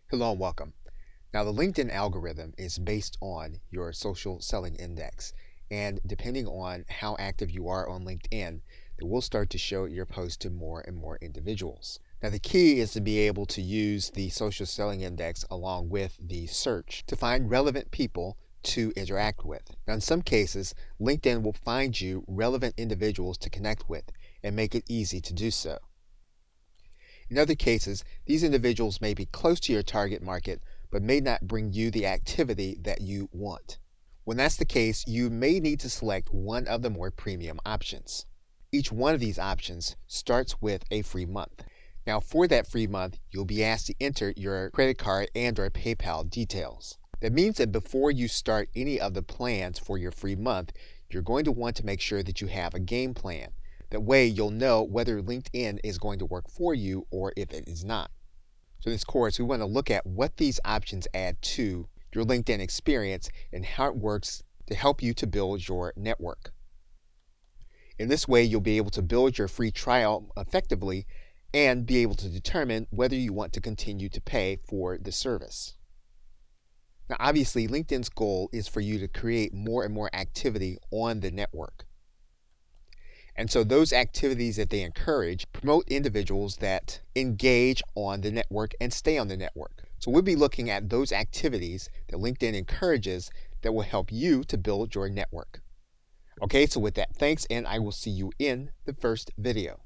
Hello and welcome. Now, the LinkedIn algorithm is based on your social selling index. And depending on how active you are on LinkedIn, it will start to show your post to more and more individuals. Now, the key is to be able to use the social selling index along with the search to find relevant people to interact with. Now, in some cases, LinkedIn will find you relevant individuals to connect with and make it easy to do so. In other cases, these individuals may be close to your target market, but may not bring you the activity that you want. When that's the case, you may need to select one of the more premium options. Each one of these options starts with a free month. Now, for that free month, you'll be asked to enter your credit card and/or PayPal details. That means that before you start any of the plans for your free month, you're going to want to make sure that you have a game plan. That way you'll know whether LinkedIn is going to work for you or if it is not. So in this course, we want to look at what these options add to your LinkedIn experience and how it works to help you to build your network. In this way, you'll be able to build your free trial effectively and be able to determine whether you want to continue to pay for the service. Now, obviously, LinkedIn's goal is for you to create more and more activity on the network. And so those activities that they encourage promote individuals that engage on the network and stay on the network. So we'll be looking at those activities that LinkedIn encourages that will help you to build your network. Okay, so with that, thanks, and I will see you in the first video.